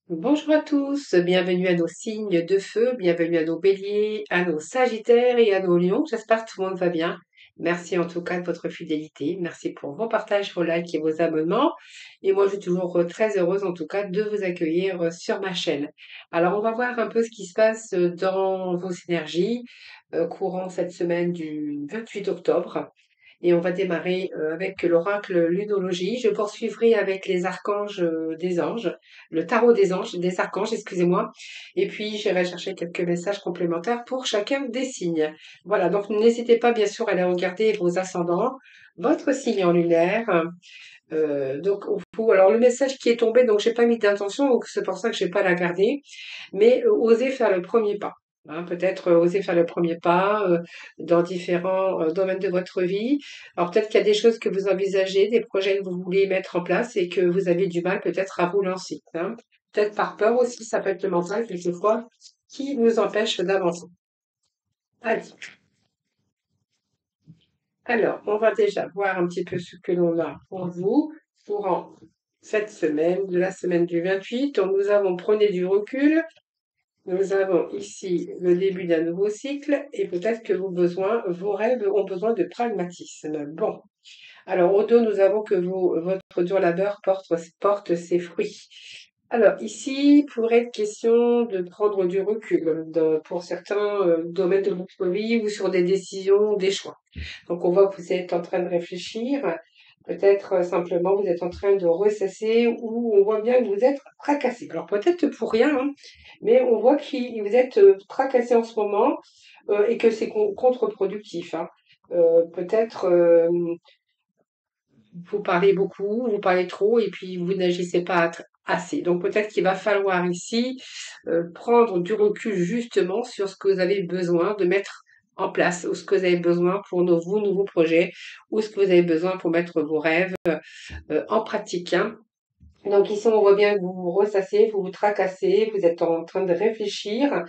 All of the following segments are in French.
Bonjour à tous, bienvenue à nos signes de feu, bienvenue à nos béliers, à nos sagittaires et à nos lions. J'espère que tout le monde va bien. Merci en tout cas de votre fidélité. Merci pour vos partages, vos likes et vos abonnements. Et moi, je suis toujours très heureuse en tout cas de vous accueillir sur ma chaîne. Alors, on va voir un peu ce qui se passe dans vos énergies courant cette semaine du 28 octobre. Et on va démarrer avec l'oracle lunologie. Je poursuivrai avec les archanges des anges, le tarot des anges, des archanges, excusez-moi. Et puis j'irai chercher quelques messages complémentaires pour chacun des signes. Voilà, donc n'hésitez pas bien sûr à aller regarder vos ascendants, votre signe en lunaire. Donc alors le message qui est tombé, donc j'ai pas mis d'intention, donc c'est pour ça que j'ai pas la gardé, mais osez faire le premier pas. Hein, peut-être oser faire le premier pas dans différents domaines de votre vie. Alors peut-être qu'il y a des choses que vous envisagez, des projets que vous voulez mettre en place et que vous avez du mal peut-être à vous lancer. Hein. Peut-être par peur aussi, ça peut être le mental quelquefois qui nous empêche d'avancer. Allez, alors on va déjà voir un petit peu ce que l'on a pour vous courant cette semaine, de la semaine du 28. Donc nous avons prenez du recul. Nous avons ici le début d'un nouveau cycle et peut-être que vos rêves ont besoin de pragmatisme. Bon, alors au dos, nous avons que votre dur labeur porte ses fruits. Alors ici, pourrait être question de prendre du recul pour certains domaines de votre vie ou sur des décisions, des choix. Donc on voit que vous êtes en train de réfléchir. Peut-être simplement vous êtes en train de ressasser ou on voit bien que vous êtes tracassé. Alors peut-être pour rien, hein, mais on voit que vous êtes tracassé en ce moment et que c'est contre-productif. Hein. Peut-être vous parlez beaucoup, vous parlez trop et puis vous n'agissez pas assez. Donc peut-être qu'il va falloir ici prendre du recul justement sur ce que vous avez besoin de mettre en place ou ce que vous avez besoin pour vos nouveaux projets ou ce que vous avez besoin pour mettre vos rêves en pratique. Hein. Donc ici, on voit bien que vous vous ressassez, vous vous tracassez, vous êtes en train de réfléchir,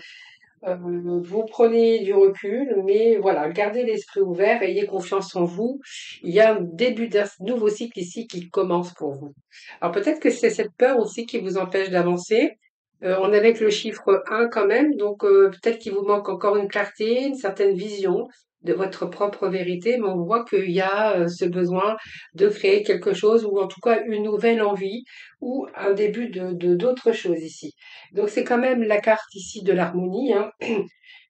vous prenez du recul, mais voilà, gardez l'esprit ouvert, ayez confiance en vous. Il y a un début d'un nouveau cycle ici qui commence pour vous. Alors peut-être que c'est cette peur aussi qui vous empêche d'avancer. On est avec le chiffre 1 quand même, donc peut-être qu'il vous manque encore une clarté, une certaine vision de votre propre vérité, mais on voit qu'il y a ce besoin de créer quelque chose ou en tout cas une nouvelle envie ou un début de d'autres choses ici. Donc c'est quand même la carte ici de l'harmonie, hein,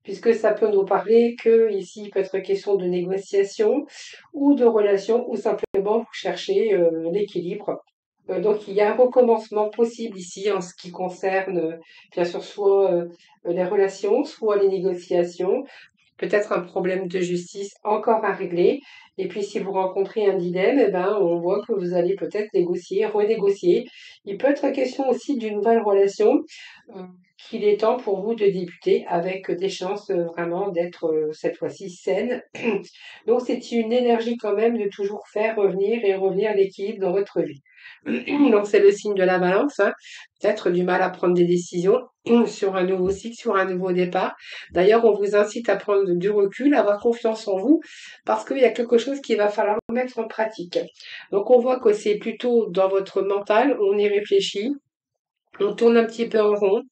puisque ça peut nous parler que ici il peut être question de négociation ou de relation ou simplement vous cherchez l'équilibre. Donc il y a un recommencement possible ici en ce qui concerne bien sûr soit les relations, soit les négociations, peut-être un problème de justice encore à régler. Et puis, si vous rencontrez un dilemme, eh ben, on voit que vous allez peut-être négocier, renégocier. Il peut être question aussi d'une nouvelle relation euh, qu'il est temps pour vous de débuter avec des chances vraiment d'être cette fois-ci saine. Donc, c'est une énergie quand même de toujours faire revenir et revenir l'équilibre dans votre vie. Donc, c'est le signe de la balance. Hein. Peut-être du mal à prendre des décisions sur un nouveau cycle, sur un nouveau départ. D'ailleurs, on vous incite à prendre du recul, à avoir confiance en vous, parce qu'il y a quelque chose qu'il va falloir mettre en pratique. Donc, on voit que c'est plutôt dans votre mental, on y réfléchit, on tourne un petit peu en rond,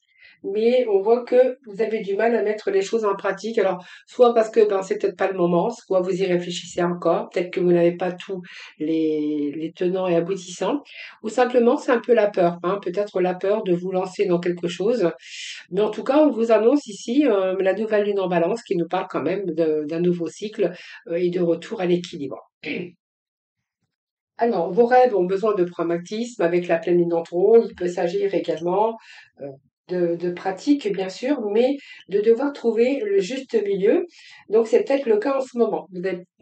mais on voit que vous avez du mal à mettre les choses en pratique. Alors, soit parce que ben, c'est peut-être pas le moment, soit vous y réfléchissez encore, peut-être que vous n'avez pas tous les tenants et aboutissants, ou simplement c'est un peu la peur, hein, peut-être la peur de vous lancer dans quelque chose. Mais en tout cas, on vous annonce ici la nouvelle lune en balance qui nous parle quand même d'un nouveau cycle et de retour à l'équilibre. Alors, vos rêves ont besoin de pragmatisme avec la pleine lune en taureau. Il peut s'agir également euh, de pratique, bien sûr, mais de devoir trouver le juste milieu. Donc, c'est peut-être le cas en ce moment.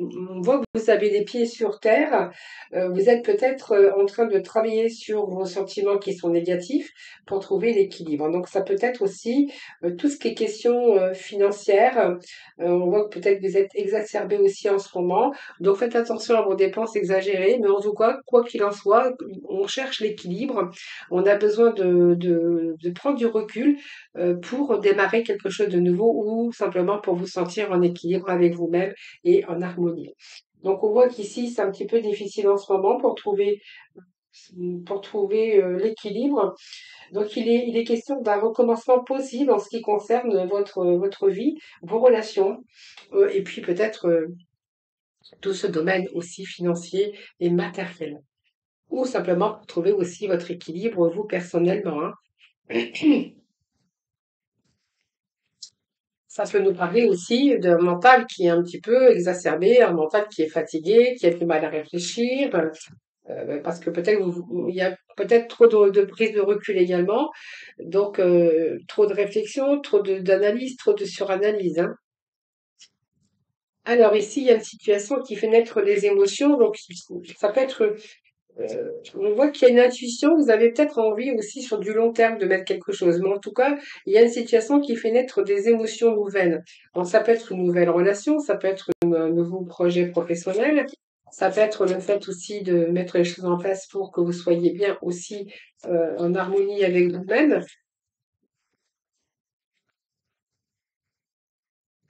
On voit que vous avez les pieds sur terre. Vous êtes peut-être en train de travailler sur vos sentiments qui sont négatifs pour trouver l'équilibre. Donc, ça peut être aussi tout ce qui est question financière. On voit que peut-être vous êtes exacerbé aussi en ce moment. Donc faites attention à vos dépenses exagérées, mais en tout cas, quoi qu'il en soit, on cherche l'équilibre. On a besoin de prendre du recul pour démarrer quelque chose de nouveau ou simplement pour vous sentir en équilibre avec vous-même et en harmonie. Donc on voit qu'ici, c'est un petit peu difficile en ce moment pour trouver pour trouver l'équilibre. Donc il est question d'un recommencement possible en ce qui concerne votre vie, vos relations, et puis peut-être tout ce domaine aussi financier et matériel. Ou simplement pour trouver aussi votre équilibre, vous personnellement, hein. Ça peut nous parler aussi d'un mental qui est un petit peu exacerbé, un mental qui est fatigué, qui a du mal à réfléchir, parce que peut-être il y a peut-être trop de prise de recul également, donc trop de réflexion, d'analyse, trop de suranalyse, hein. Alors ici, il y a une situation qui fait naître les émotions, donc ça peut être on voit qu'il y a une intuition, vous avez peut-être envie aussi sur du long terme de mettre quelque chose, mais en tout cas, il y a une situation qui fait naître des émotions nouvelles. Donc ça peut être une nouvelle relation, ça peut être un nouveau projet professionnel, ça peut être le fait aussi de mettre les choses en place pour que vous soyez bien aussi en harmonie avec vous-même.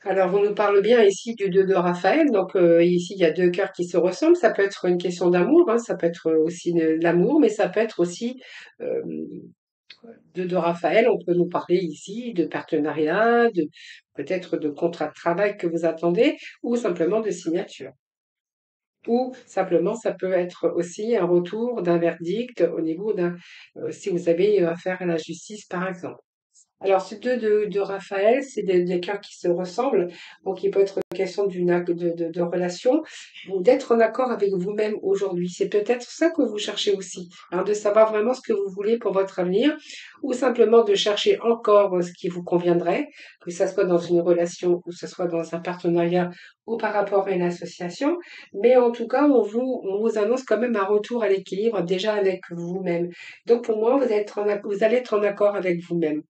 Alors, on nous parle bien ici du 2 de Raphaël, donc ici il y a deux cœurs qui se ressemblent, ça peut être une question d'amour, hein, ça peut être aussi de l'amour, mais ça peut être aussi euh, de Raphaël, on peut nous parler ici de partenariat, de peut-être de contrat de travail que vous attendez, ou simplement de signature. Ou simplement, ça peut être aussi un retour d'un verdict au niveau si vous avez affaire à la justice, par exemple. Alors, ces deux de Raphaël, c'est des cœurs qui se ressemblent. Donc, il peut être question de relation ou d'être en accord avec vous-même aujourd'hui. C'est peut-être ça que vous cherchez aussi, hein, de savoir vraiment ce que vous voulez pour votre avenir ou simplement de chercher encore ce qui vous conviendrait, que ce soit dans une relation ou que ce soit dans un partenariat ou par rapport à une association. Mais en tout cas, on vous annonce quand même un retour à l'équilibre déjà avec vous-même. Donc, pour moi, vous allez être en accord avec vous-même.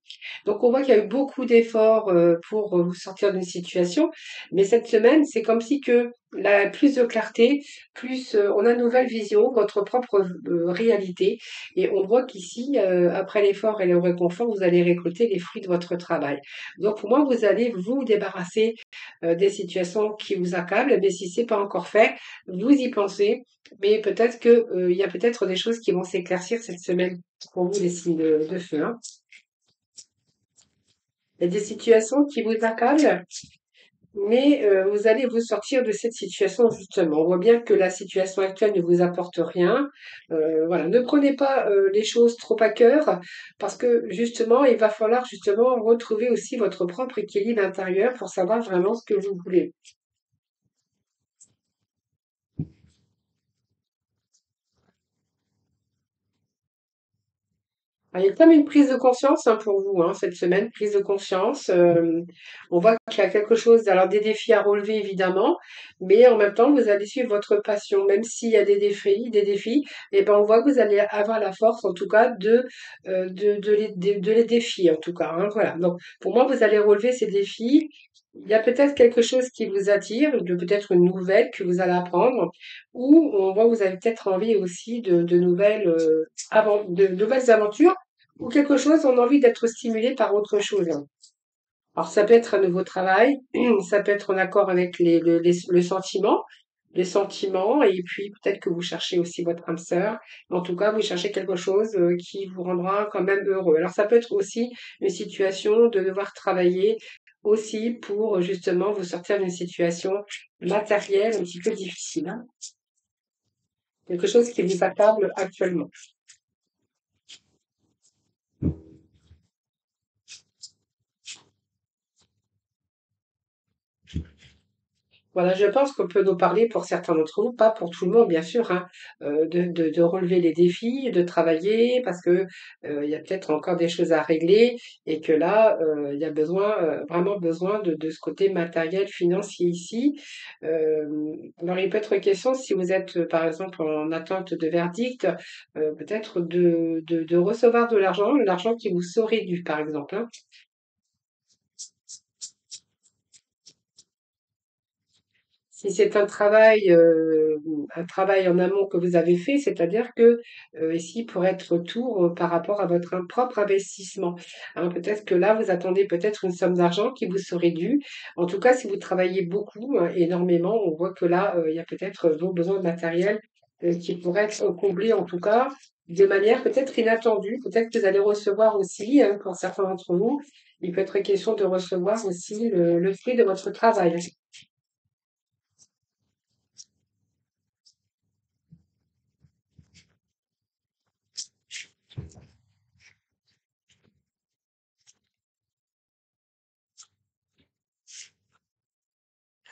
Donc on voit qu'il y a eu beaucoup d'efforts pour vous sortir d'une situation, mais cette semaine, c'est comme si que plus de clarté, plus on a une nouvelle vision, votre propre réalité, et on voit qu'ici, après l'effort et le réconfort, vous allez récolter les fruits de votre travail. Donc pour moi, vous allez vous débarrasser des situations qui vous accablent, mais si c'est pas encore fait, vous y pensez. Mais peut-être que il y a peut-être des choses qui vont s'éclaircir cette semaine pour vous les signes de feu, hein. Il y a des situations qui vous accablent, mais vous allez vous sortir de cette situation justement. On voit bien que la situation actuelle ne vous apporte rien. Voilà, ne prenez pas les choses trop à cœur parce que justement, il va falloir justement retrouver aussi votre propre équilibre intérieur pour savoir vraiment ce que vous voulez. Ah, il y a comme une prise de conscience hein, pour vous hein, cette semaine, prise de conscience. On voit qu'il y a quelque chose, alors des défis à relever évidemment, mais en même temps vous allez suivre votre passion, même s'il y a des défis, et ben on voit que vous allez avoir la force en tout cas de les défier en tout cas, hein, voilà. Donc pour moi vous allez relever ces défis. Il y a peut-être quelque chose qui vous attire, peut-être une nouvelle que vous allez apprendre, ou on voit que vous avez peut-être envie aussi de nouvelles de nouvelles aventures ou quelque chose, on a envie d'être stimulé par autre chose. Alors ça peut être un nouveau travail, ça peut être en accord avec le sentiment, les sentiments, et puis peut-être que vous cherchez aussi votre âme sœur. En tout cas, vous cherchez quelque chose qui vous rendra quand même heureux. Alors ça peut être aussi une situation de devoir travailler aussi pour justement vous sortir d'une situation matérielle un petit peu difficile, hein. Quelque chose qui vous accable actuellement. Voilà, je pense qu'on peut nous parler pour certains d'entre vous, pas pour tout le monde bien sûr, hein, de relever les défis, de travailler parce que, il y a peut-être encore des choses à régler et que là, il y a besoin, vraiment besoin de ce côté matériel, financier ici. Alors il peut être question si vous êtes, par exemple en attente de verdict, peut-être de recevoir de l'argent qui vous serait dû par exemple, hein. Si c'est un travail en amont que vous avez fait, c'est-à-dire que ici pour être retour par rapport à votre propre investissement. Hein, peut-être que là, vous attendez peut-être une somme d'argent qui vous serait due. En tout cas, si vous travaillez beaucoup, hein, énormément, on voit que là, il y a peut-être vos besoins de matériel qui pourrait être comblé en tout cas de manière peut-être inattendue. Peut-être que vous allez recevoir aussi, pour certains d'entre vous, il peut être question de recevoir aussi le fruit de votre travail.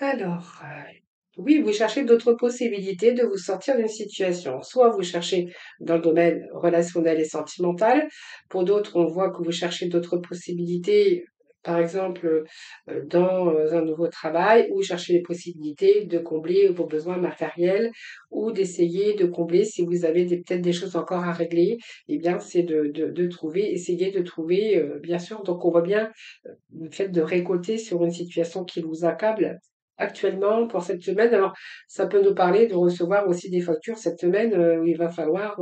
Alors, oui, vous cherchez d'autres possibilités de vous sortir d'une situation. Soit vous cherchez dans le domaine relationnel et sentimental. Pour d'autres, on voit que vous cherchez d'autres possibilités, par exemple, dans un nouveau travail, ou cherchez les possibilités de combler vos besoins matériels, ou d'essayer de combler si vous avez peut-être des choses encore à régler. Eh bien, c'est de trouver, essayer de trouver, bien sûr. Donc, on voit bien le fait de récolter sur une situation qui vous accable actuellement pour cette semaine. Alors, ça peut nous parler de recevoir aussi des factures cette semaine où il va falloir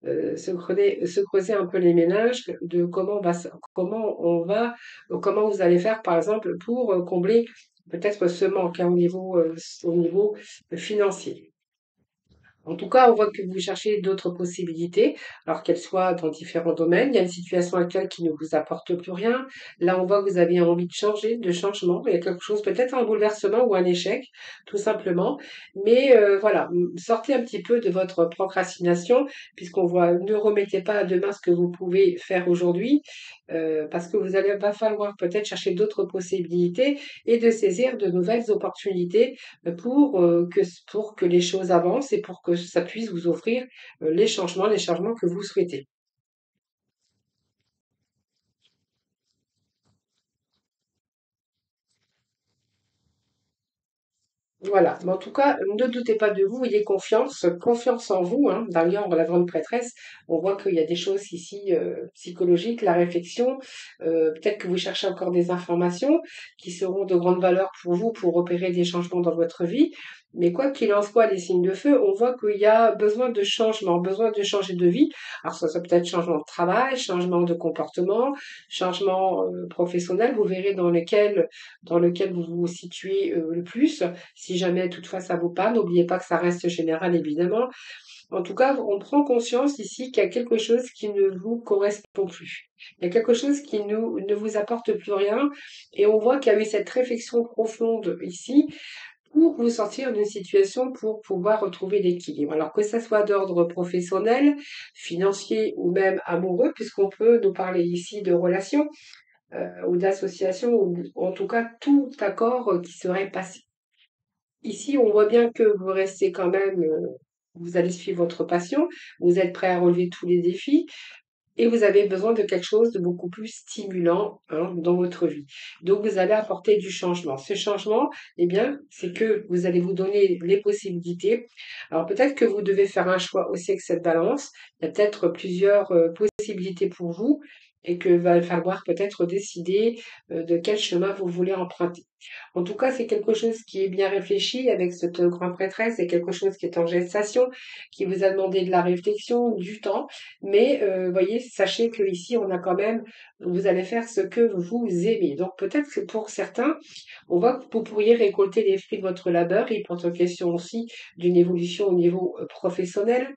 se creuser un peu les méninges de comment vous allez faire, par exemple, pour combler peut-être ce manque, hein, au niveau financier. En tout cas, on voit que vous cherchez d'autres possibilités, alors qu'elles soient dans différents domaines. Il y a une situation actuelle qui ne vous apporte plus rien. Là, on voit que vous avez envie de changer, de changement. Il y a quelque chose, peut-être un bouleversement ou un échec, tout simplement. Mais voilà, sortez un petit peu de votre procrastination, puisqu'on voit, ne remettez pas à demain ce que vous pouvez faire aujourd'hui, parce que va falloir peut-être chercher d'autres possibilités et de saisir de nouvelles opportunités pour que les choses avancent et pour que ça puisse vous offrir les changements que vous souhaitez. Voilà, mais en tout cas, ne doutez pas de vous, ayez confiance, confiance en vous, hein. D'ailleurs, la grande prêtresse, on voit qu'il y a des choses ici psychologiques, la réflexion, peut-être que vous cherchez encore des informations qui seront de grande valeur pour vous pour opérer des changements dans votre vie. Mais quoi qu'il en soit, les signes de feu, on voit qu'il y a besoin de changement, besoin de changer de vie. Alors ça peut être changement de travail, changement de comportement, changement professionnel, vous verrez dans lequel vous vous situez le plus. Si jamais toutefois ça vous parle, n'oubliez pas que ça reste général évidemment. En tout cas, on prend conscience ici qu'il y a quelque chose qui ne vous correspond plus. Il y a quelque chose qui ne vous apporte plus rien et on voit qu'il y a eu cette réflexion profonde ici pour vous sortir d'une situation pour pouvoir retrouver l'équilibre. Alors que ça soit d'ordre professionnel, financier ou même amoureux, puisqu'on peut nous parler ici de relations ou d'associations ou en tout cas tout accord qui serait passé. Ici, on voit bien que vous restez quand même, vous allez suivre votre passion, vous êtes prêt à relever tous les défis et vous avez besoin de quelque chose de beaucoup plus stimulant, hein, dans votre vie. Donc, vous allez apporter du changement. Ce changement, eh bien, c'est que vous allez vous donner les possibilités. Alors, peut-être que vous devez faire un choix aussi avec cette balance. Il y a peut-être plusieurs possibilités pour vous et que va falloir peut-être décider de quel chemin vous voulez emprunter. En tout cas, c'est quelque chose qui est bien réfléchi avec cette grande prêtresse, c'est quelque chose qui est en gestation, qui vous a demandé de la réflexion, du temps, mais voyez, sachez que ici, on a quand même, vous allez faire ce que vous aimez. Donc peut-être que pour certains, on voit que vous pourriez récolter les fruits de votre labeur. Il peut être question aussi d'une évolution au niveau professionnel.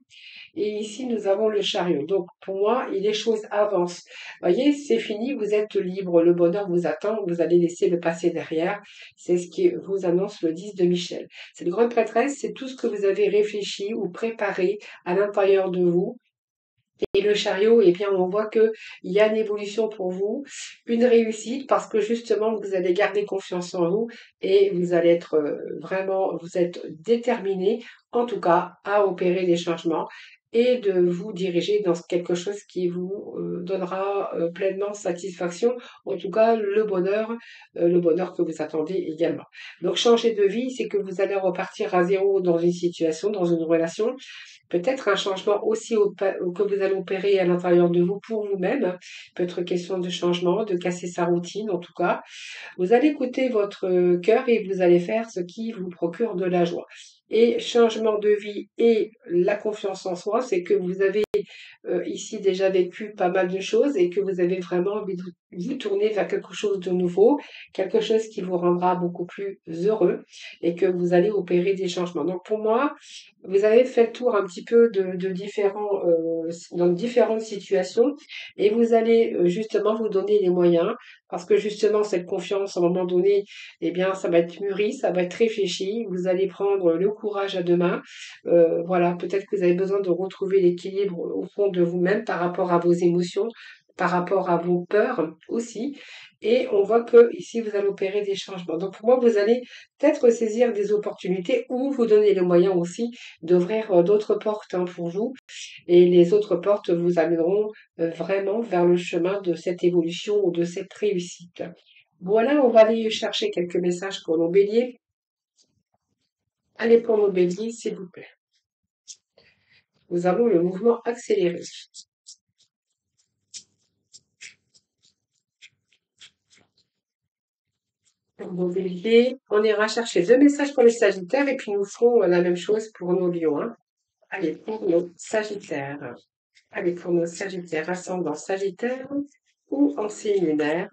Et ici, nous avons le chariot. Donc, pour moi, les choses avancent. Voyez, c'est fini, vous êtes libre, le bonheur vous attend, vous allez laisser le passé derrière. C'est ce qui vous annonce le 10 de Michel. Cette grande prêtresse, c'est tout ce que vous avez réfléchi ou préparé à l'intérieur de vous. Et le chariot, eh bien, on voit que il y a une évolution pour vous, une réussite, parce que justement, vous allez garder confiance en vous et vous allez être vraiment, vous êtes déterminé, en tout cas, à opérer des changements et de vous diriger dans quelque chose qui vous donnera pleinement satisfaction, en tout cas le bonheur que vous attendez également. Donc, changer de vie, c'est que vous allez repartir à zéro dans une situation, dans une relation, peut-être un changement aussi que vous allez opérer à l'intérieur de vous pour vous-même. Peut être question de changement, de casser sa routine en tout cas. Vous allez écouter votre cœur et vous allez faire ce qui vous procure de la joie. Et changement de vie et la confiance en soi, c'est que vous avez ici déjà vécu pas mal de choses et que vous avez vraiment envie vous tourner vers quelque chose de nouveau, quelque chose qui vous rendra beaucoup plus heureux et que vous allez opérer des changements. Donc pour moi, vous avez fait le tour un petit peu de différents, dans différentes situations et vous allez justement vous donner les moyens parce que justement cette confiance, à un moment donné, eh bien ça va être mûri, ça va être réfléchi, vous allez prendre le courage à deux mains. Voilà, peut-être que vous avez besoin de retrouver l'équilibre au fond de vous-même par rapport à vos émotions, par rapport à vos peurs aussi. Et on voit que ici, vous allez opérer des changements. Donc, pour moi, vous allez peut-être saisir des opportunités ou vous donner les moyens aussi d'ouvrir d'autres portes hein, pour vous. Et les autres portes vous amèneront vraiment vers le chemin de cette évolution ou de cette réussite. Voilà, on va aller chercher quelques messages pour nos béliers. Allez pour nos béliers, s'il vous plaît. Nous avons le mouvement accéléré. Bon bélier, on ira chercher deux messages pour les sagittaires et puis nous ferons la même chose pour nos lions. Hein. Allez, pour nos sagittaires. Allez, pour nos sagittaires, ascendant sagittaire ou en signe lunaire.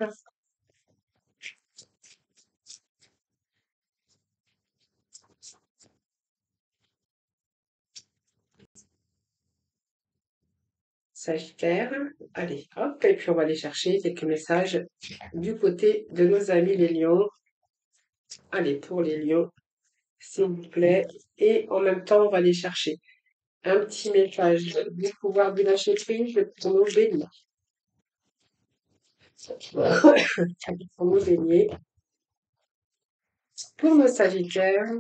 Sagittaire. Allez, hop, et puis on va aller chercher quelques messages du côté de nos amis les lions. Allez, pour les lions, s'il vous plaît. Et en même temps, on va aller chercher un petit message du pouvoir du lâcher prise pour nos béliers. Pour nos béliers. Pour nos sagittaires.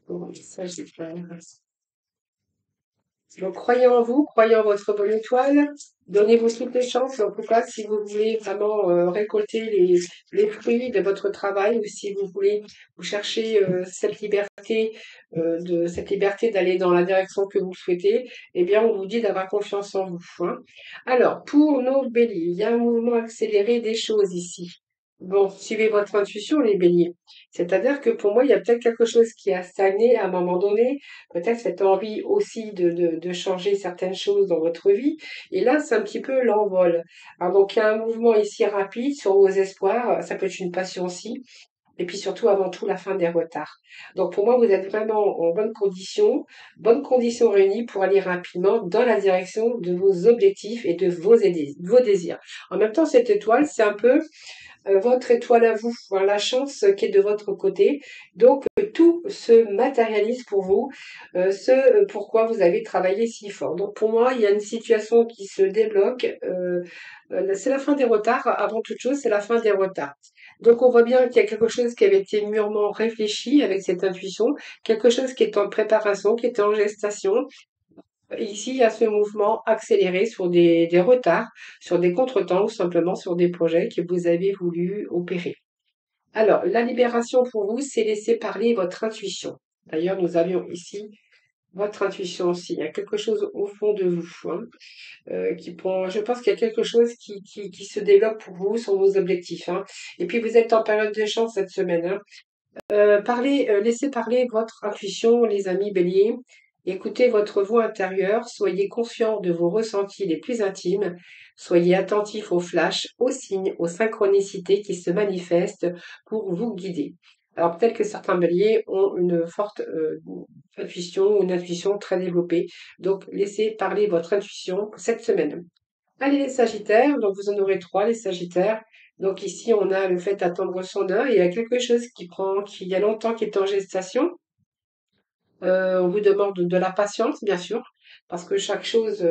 Pour les sagittaires. Donc, croyez en vous, croyez en votre bonne étoile, donnez-vous toutes les chances. En tout cas, si vous voulez vraiment récolter les fruits de votre travail ou si vous voulez vous chercher cette liberté d'aller dans la direction que vous souhaitez, eh bien, on vous dit d'avoir confiance en vous. Hein. Alors, pour nos béliers, il y a un mouvement accéléré des choses ici. Bon, suivez votre intuition, les béliers. C'est-à-dire que pour moi, il y a peut-être quelque chose qui a stagné à un moment donné, peut-être cette envie aussi de changer certaines choses dans votre vie. Et là, c'est un petit peu l'envol. Alors, donc, il y a un mouvement ici rapide sur vos espoirs. Ça peut être une passion aussi. Et puis surtout, avant tout, la fin des retards. Donc pour moi, vous êtes vraiment en bonnes conditions réunies pour aller rapidement dans la direction de vos objectifs et de vos désirs. En même temps, cette étoile, c'est un peu votre étoile à vous, voilà, la chance qui est de votre côté. Donc tout se matérialise pour vous, ce pourquoi vous avez travaillé si fort. Donc pour moi, il y a une situation qui se débloque. C'est la fin des retards. Avant toute chose, c'est la fin des retards. Donc on voit bien qu'il y a quelque chose qui avait été mûrement réfléchi avec cette intuition, quelque chose qui est en préparation, qui est en gestation. Ici, il y a ce mouvement accéléré sur des retards, sur des contretemps ou simplement sur des projets que vous avez voulu opérer. Alors, la libération pour vous, c'est laisser parler votre intuition. D'ailleurs, nous avions ici votre intuition aussi. Il y a quelque chose au fond de vous hein, je pense qu'il y a quelque chose qui se développe pour vous sur vos objectifs. Hein. Et puis, vous êtes en période de chance cette semaine. Hein. Laissez parler votre intuition, les amis béliers. Écoutez votre voix intérieure, soyez conscient de vos ressentis les plus intimes, soyez attentif aux flashs, aux signes, aux synchronicités qui se manifestent pour vous guider. Alors peut-être que certains béliers ont une forte intuition, une intuition très développée, donc laissez parler votre intuition cette semaine. Allez les sagittaires, donc vous en aurez trois les sagittaires. Donc ici on a le fait d'attendre son heure, il y a quelque chose qui y a longtemps qui est en gestation. On vous demande de la patience, bien sûr, parce que chaque chose,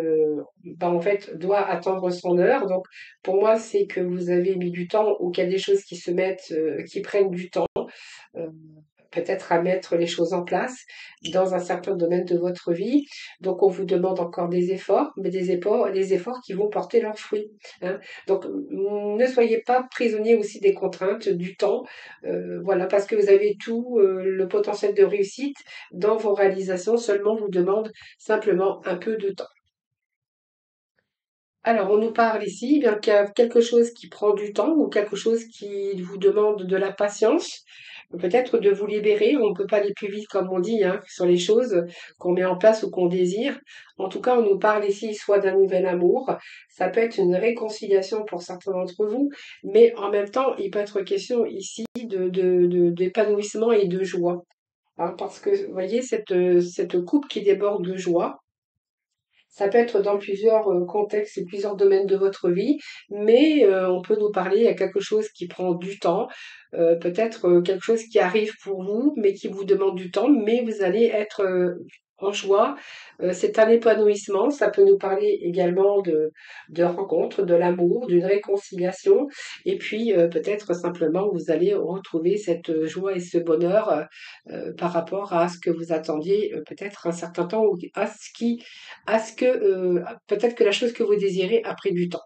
en fait, doit attendre son heure. Donc, pour moi, c'est que vous avez mis du temps ou qu'il y a des choses qui se mettent, qui prennent du temps. euh, Peut-être à mettre les choses en place dans un certain domaine de votre vie. Donc, on vous demande encore des efforts, mais des efforts qui vont porter leurs fruits. Hein. Donc, ne soyez pas prisonnier aussi des contraintes, du temps, voilà, parce que vous avez tout le potentiel de réussite dans vos réalisations, seulement vous demande simplement un peu de temps. Alors, on nous parle ici, eh bien qu'il y a quelque chose qui prend du temps ou quelque chose qui vous demande de la patience, peut-être de vous libérer. On ne peut pas aller plus vite, comme on dit, hein, sur les choses qu'on met en place ou qu'on désire. En tout cas, on nous parle ici soit d'un nouvel amour, ça peut être une réconciliation pour certains d'entre vous, mais en même temps, il peut être question ici d'épanouissement et de joie, hein, parce que, vous voyez, cette coupe qui déborde de joie, ça peut être dans plusieurs contextes et plusieurs domaines de votre vie, mais on peut nous parler à quelque chose qui prend du temps, peut-être quelque chose qui arrive pour vous, mais qui vous demande du temps, mais vous allez être en joie. C'est un épanouissement. Ça peut nous parler également de rencontres, de l'amour, d'une réconciliation, et puis peut-être simplement vous allez retrouver cette joie et ce bonheur par rapport à ce que vous attendiez peut-être un certain temps ou à ce que peut-être que la chose que vous désirez a pris du temps.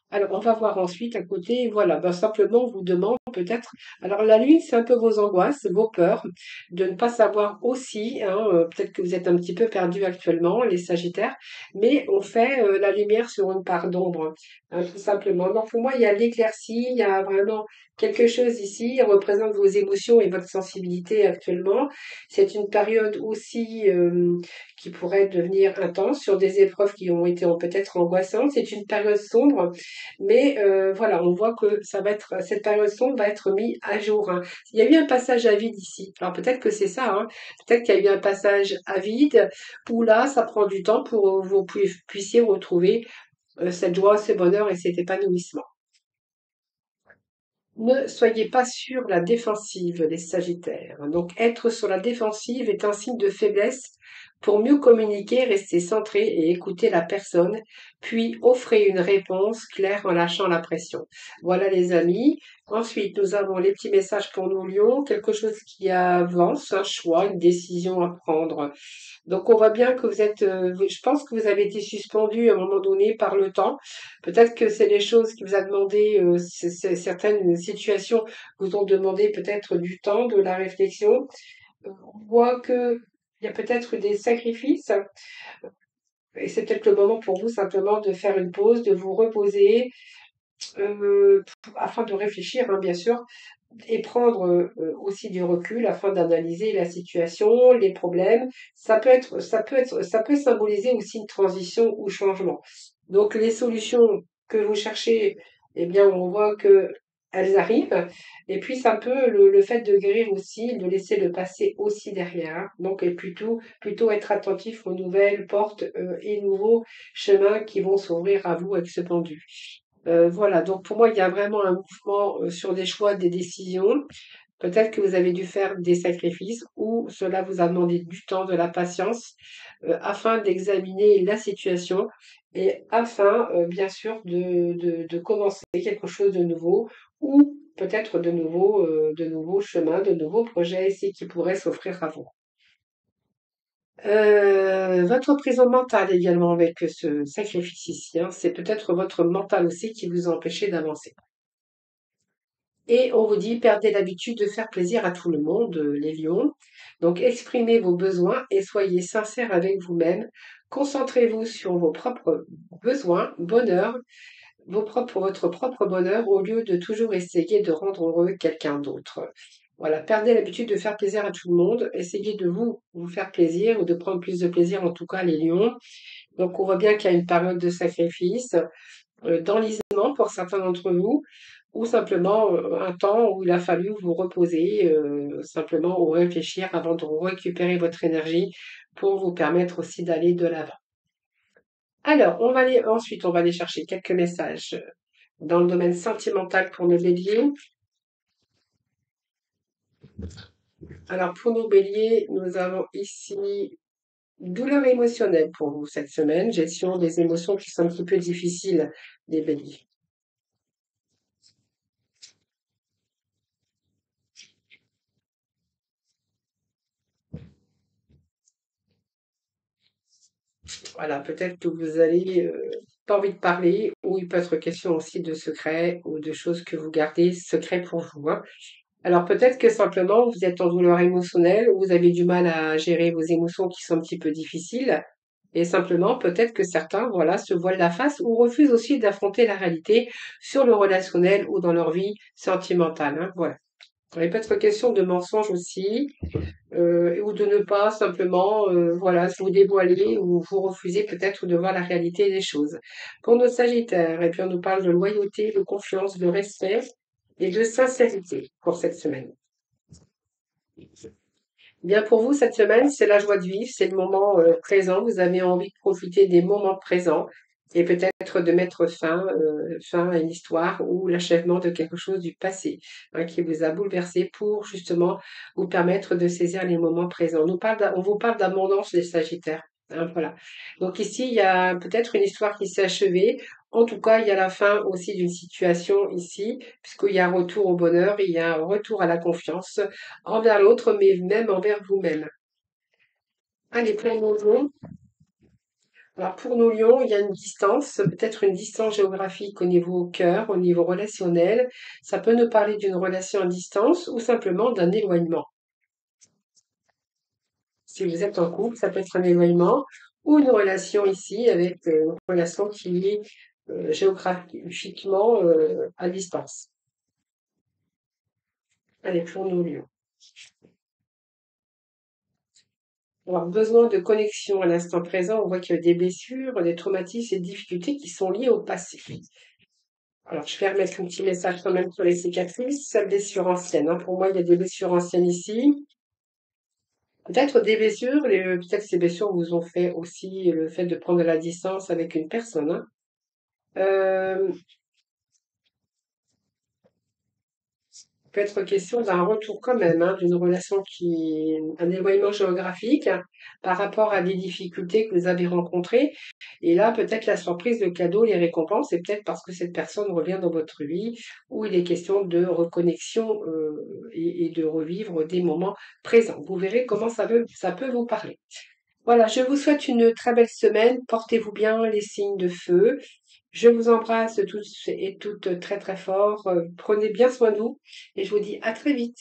Alors, on va voir ensuite à côté, voilà, ben, simplement on vous demande peut-être. Alors, la lune, c'est un peu vos angoisses, vos peurs, de ne pas savoir aussi, hein, peut-être que vous êtes un petit peu perdu actuellement, les Sagittaires, mais on fait la lumière sur une part d'ombre, hein, tout simplement. Donc, pour moi, il y a l'éclaircie, il y a vraiment quelque chose ici, il représente vos émotions et votre sensibilité actuellement. C'est une période aussi qui pourrait devenir intense sur des épreuves qui ont été peut-être angoissantes. C'est une période sombre mais voilà, on voit que ça va être cette période sombre va être mise à jour, hein. Il y a eu un passage à vide ici. Alors peut-être que c'est ça, hein. Peut-être qu'il y a eu un passage à vide où là, ça prend du temps pour que vous puissiez retrouver cette joie, ce bonheur et cet épanouissement. Ne soyez pas sur la défensive, les Sagittaires. Donc, être sur la défensive est un signe de faiblesse. Pour mieux communiquer, restez centré et écoutez la personne, puis offrez une réponse claire en lâchant la pression. Voilà les amis. Ensuite, nous avons les petits messages pour nous, Lions, quelque chose qui avance, un choix, une décision à prendre. Donc, on voit bien que vous êtes, je pense que vous avez été suspendu à un moment donné par le temps. Peut-être que c'est les choses qui vous a demandé, certaines situations vous ont demandé peut-être du temps, de la réflexion. On voit que il y a peut-être des sacrifices et c'est peut-être le moment pour vous simplement de faire une pause, de vous reposer, afin de réfléchir, hein, bien sûr, et prendre aussi du recul afin d'analyser la situation, les problèmes. Ça peut symboliser aussi une transition ou changement. Donc les solutions que vous cherchez, eh bien on voit que elles arrivent. Et puis c'est un peu le fait de guérir aussi, de laisser le passé aussi derrière, hein. Donc et plutôt être attentif aux nouvelles portes et nouveaux chemins qui vont s'ouvrir à vous avec ce pendu. Voilà, donc pour moi, il y a vraiment un mouvement sur des choix, des décisions. Peut-être que vous avez dû faire des sacrifices ou cela vous a demandé du temps, de la patience, afin d'examiner la situation et afin, bien sûr, de commencer quelque chose de nouveau ou peut-être de nouveaux chemins, de nouveaux projets ici qui pourraient s'offrir à vous. Votre prison mentale également avec ce sacrifice ici, hein, c'est peut-être votre mental aussi qui vous a empêché d'avancer. Et on vous dit, perdez l'habitude de faire plaisir à tout le monde, les lions. Donc, exprimez vos besoins et soyez sincères avec vous-même. Concentrez-vous sur vos propres besoins, bonheur, votre propre bonheur, au lieu de toujours essayer de rendre heureux quelqu'un d'autre. Voilà, perdez l'habitude de faire plaisir à tout le monde. Essayez de vous faire plaisir ou de prendre plus de plaisir, en tout cas, les lions. Donc, on voit bien qu'il y a une période de sacrifice d'enlisement pour certains d'entre vous, ou simplement un temps où il a fallu vous reposer, simplement ou réfléchir avant de récupérer votre énergie pour vous permettre aussi d'aller de l'avant. Alors, ensuite, on va aller chercher quelques messages dans le domaine sentimental pour nos béliers. Alors, pour nos béliers, nous avons ici douleur émotionnelle pour vous cette semaine, gestion des émotions qui sont un petit peu difficiles des béliers. Voilà, peut-être que vous allez pas envie de parler, ou il peut être question aussi de secrets ou de choses que vous gardez secrets pour vous, hein. Alors peut-être que simplement vous êtes en douleur émotionnelle, ou vous avez du mal à gérer vos émotions qui sont un petit peu difficiles. Et simplement, peut-être que certains, voilà, se voilent la face ou refusent aussi d'affronter la réalité sur le relationnel ou dans leur vie sentimentale, hein, voilà. Il peut être question de mensonges aussi, ou de ne pas simplement, voilà, vous dévoiler ou vous refuser peut-être de voir la réalité des choses. Pour nos Sagittaires, et puis on nous parle de loyauté, de confiance, de respect et de sincérité pour cette semaine. Bien pour vous, cette semaine, c'est la joie de vivre, c'est le moment présent. Vous avez envie de profiter des moments présents et peut-être de mettre fin à une histoire ou l'achèvement de quelque chose du passé, hein, qui vous a bouleversé pour justement vous permettre de saisir les moments présents. On vous parle d'abondance, les Sagittaires, hein, voilà. Donc ici, il y a peut-être une histoire qui s'est achevée. En tout cas, il y a la fin aussi d'une situation ici, puisqu'il y a un retour au bonheur, il y a un retour à la confiance envers l'autre, mais même envers vous-même. Allez, pour nos lions. Alors, pour nos lions, il y a une distance, peut-être une distance géographique au niveau cœur, au niveau relationnel. Ça peut nous parler d'une relation à distance ou simplement d'un éloignement. Si vous êtes en couple, ça peut être un éloignement ou une relation ici avec une relation qui est géographiquement à distance. Allez, pour nos lions. Avoir besoin de connexion à l'instant présent, on voit qu'il y a des blessures, des traumatismes et des difficultés qui sont liés au passé. Alors, je vais remettre un petit message quand même sur les cicatrices, blessure ancienne, hein. Pour moi, il y a des blessures anciennes ici. Peut-être des blessures, peut-être ces blessures vous ont fait aussi le fait de prendre de la distance avec une personne, hein. Euh, peut être question d'un retour quand même, hein, d'une relation un éloignement géographique hein, par rapport à des difficultés que vous avez rencontrées. Et là, peut-être la surprise, le cadeau, les récompenses, c'est peut-être parce que cette personne revient dans votre vie, où il est question de reconnexion et de revivre des moments présents. Vous verrez comment ça peut vous parler. Voilà, je vous souhaite une très belle semaine. Portez-vous bien, les signes de feu. Je vous embrasse tous et toutes très très fort. Prenez bien soin de vous et je vous dis à très vite.